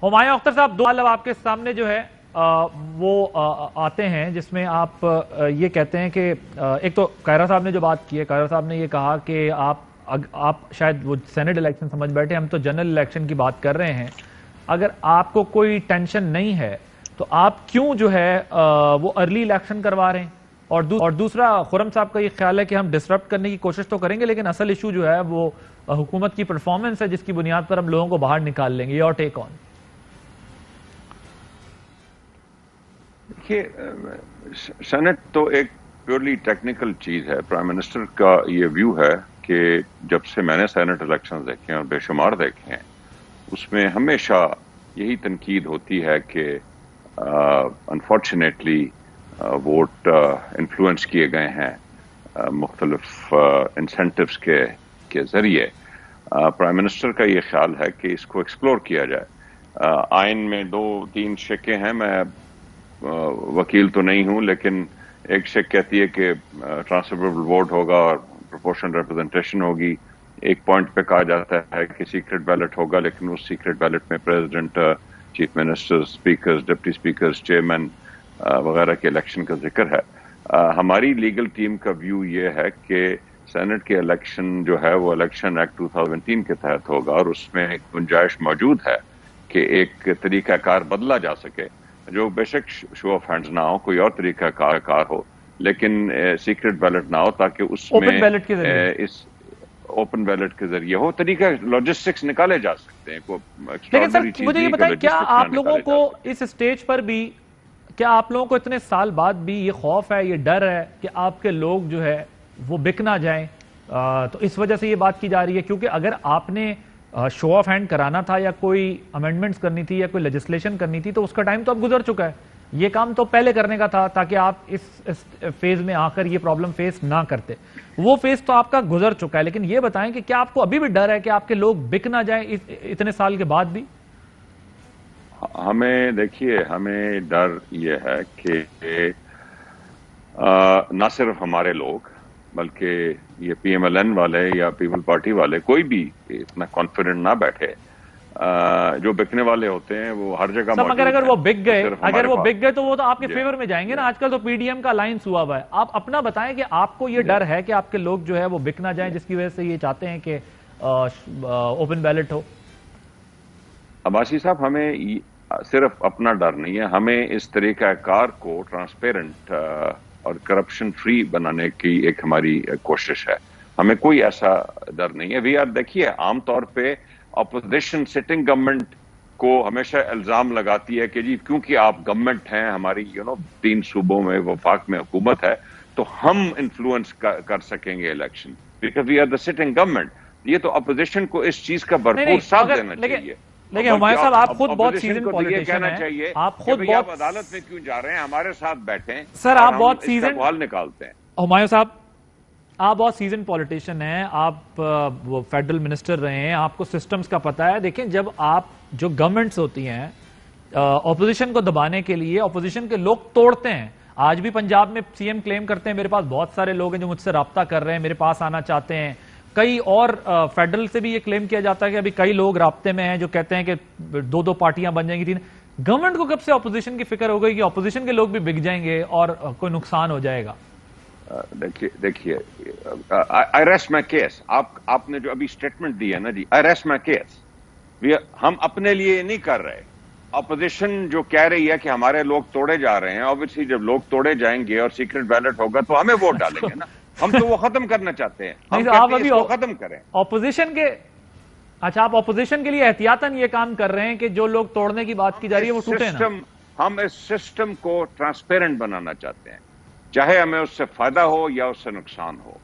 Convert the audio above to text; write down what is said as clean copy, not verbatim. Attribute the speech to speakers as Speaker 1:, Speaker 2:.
Speaker 1: हुमायूं अख्तर साहब, दो सवाल आपके सामने जो है वो आते हैं, जिसमें आप ये कहते हैं कि एक तो कायरा साहब ने जो बात की है, कायरा साहब ने ये कहा कि आप शायद वो सेनेट इलेक्शन समझ बैठे, हम तो जनरल इलेक्शन की बात कर रहे हैं। अगर आपको कोई टेंशन नहीं है तो आप क्यों जो है वो अर्ली इलेक्शन करवा रहे हैं? और दूसरा, खुरम साहब का ये ख्याल है कि हम डिसरप्ट करने की कोशिश तो करेंगे, लेकिन असल इशू जो है वो हुकूमत की परफॉर्मेंस है, जिसकी बुनियाद पर हम लोगों को बाहर निकाल लेंगे। Your take on.
Speaker 2: देखिए, सेनेट तो एक प्योरली टेक्निकल चीज है। प्राइम मिनिस्टर का ये व्यू है कि जब से मैंने सेनेट इलेक्शंस देखे हैं और बेशुमार देखे हैं, उसमें हमेशा यही तनकीद होती है कि अनफॉर्चुनेटली वोट इन्फ्लुएंस किए गए हैं मुख्तलिफ इंसेंटिव्स के जरिए। प्राइम मिनिस्टर का ये ख्याल है कि इसको एक्सप्लोर किया जाए। आइन में 2-3 शिक्के हैं, मैं वकील तो नहीं हूं, लेकिन एक शिक कहती है कि ट्रांसफरेबल वोट होगा और प्रोपोर्शनल रिप्रेजेंटेशन होगी। एक पॉइंट पे कहा जाता है कि सीक्रेट बैलेट होगा, लेकिन उस सीक्रेट बैलेट में president, chief minister, speakers, deputy speakers, chairman वगैरह के इलेक्शन का जिक्र है। हमारी लीगल टीम का व्यू ये है कि सेनेट के इलेक्शन जो है वो इलेक्शन एक्ट 2017 के तहत होगा और उसमें एक गुंजाइश मौजूद है कि एक तरीकाकार बदला जा सके, जो बेशक शो ऑफ हैंड्स ना हो, कोई और तरीका कार हो, लेकिन सीक्रेट बैलेट ना हो, ताकि उसमें
Speaker 1: ओपन बैलेट के जरिए
Speaker 2: इस ओपन बैलेट के जरिए हो तरीका लॉजिस्टिक्स निकाले जा सकते हैं।
Speaker 1: लेकिन सर मुझे ये बताएं, क्या आप लोगों को इस स्टेज पर भी, क्या आप लोगों को इतने साल बाद भी ये खौफ है, ये डर है कि आपके लोग जो है वो बिक ना जाएं? तो इस वजह से ये बात की जा रही है, क्योंकि अगर आपने शो ऑफ हैंड कराना था या कोई अमेंडमेंट्स करनी थी या कोई लेजिस्लेशन करनी थी, तो उसका टाइम तो अब गुजर चुका है। ये काम तो पहले करने का था, ताकि आप इस फेज में आकर ये प्रॉब्लम फेस ना करते। वो फेज तो आपका गुजर चुका है। लेकिन ये बताएं कि क्या आपको अभी भी डर है कि आपके लोग बिक ना जाएं इतने साल के बाद भी?
Speaker 2: हमें देखिए, हमें डर ये है कि ना सिर्फ हमारे लोग, बल्कि ये PMLN वाले या पीपल पार्टी वाले, कोई भी इतना कॉन्फिडेंट ना बैठे। जो बिकने वाले होते हैं वो हर जगह मौजूद
Speaker 1: अगर वो बिक गए, तो वो तो आपके फेवर में जाएंगे ना। आजकल तो PDM का अलायंस हुआ हुआ है। आप अपना बताएं कि आपको ये डर है कि आपके लोग जो है वो बिक ना जाएं, जिसकी वजह से ये चाहते हैं कि ओपन बैलेट हो?
Speaker 2: अब्बासी साहब, हमें सिर्फ अपना डर नहीं है, हमें इस तरीका कार को ट्रांसपेरेंट और करप्शन फ्री बनाने की एक हमारी कोशिश है। हमें कोई ऐसा डर नहीं है। देखिए, आमतौर पे अपोजिशन सिटिंग गवर्नमेंट को हमेशा इल्जाम लगाती है कि जी क्योंकि आप गवर्नमेंट हैं, हमारी 3 सूबों में वफाक में हुकूमत है, तो हम इन्फ्लुएंस कर सकेंगे election, because we are the sitting government. ये तो अपोजिशन को इस चीज का भरपूर साथ देना चाहिए।
Speaker 1: लेकिन हुमायूं साहब, आप खुद बहुत सीजन पॉलिटिशियन हैं, आप खुद बहुत
Speaker 2: अदालत में क्यों जा रहे हैं, हमारे साथ बैठे
Speaker 1: सर, आप बहुत सीजन
Speaker 2: सवाल निकालते हैं।
Speaker 1: हुमायूं साहब, आप बहुत सीजन पॉलिटिशियन हैं, आप वो फेडरल मिनिस्टर रहे हैं, आपको सिस्टम्स का पता है। देखें, जब आप जो गवर्नमेंट्स होती हैं ऑपोजिशन को दबाने के लिए, ऑपोजिशन के लोग तोड़ते हैं। आज भी पंजाब में CM क्लेम करते हैं मेरे पास बहुत सारे लोग हैं जो मुझसे राब्ता कर रहे हैं, मेरे पास आना चाहते हैं। कई और फेडरल से भी ये क्लेम किया जाता है कि अभी कई लोग राब्ते में हैं जो कहते हैं कि 2-2 पार्टियां बन जाएंगी, 3। गवर्नमेंट को कब से ऑपोजिशन की फिक्र हो गई कि ऑपोजिशन के लोग भी बिक जाएंगे और कोई नुकसान हो जाएगा?
Speaker 2: देखिए, आई रेस्ट माय केस। आपने जो अभी स्टेटमेंट दी है ना जी, आई रेस्ट माय केस। हम अपने लिए नहीं कर रहे। अपोजिशन जो कह रही है कि हमारे लोग तोड़े जा रहे हैं, ऑब्वियसली जब लोग तोड़े जाएंगे और सीक्रेट बैलेट होगा तो हमें वोट डालेंगे ना। हम तो वो खत्म करना चाहते हैं, हम
Speaker 1: आप अभी
Speaker 2: खत्म करें
Speaker 1: ऑपोजिशन के। अच्छा, आप ऑपोजिशन के लिए एहतियातन ये काम कर रहे हैं कि जो लोग तोड़ने की बात की जा रही है वो टूटे ना।
Speaker 2: हम इस सिस्टम को ट्रांसपेरेंट बनाना चाहते हैं, चाहे हमें उससे फायदा हो या उससे नुकसान हो।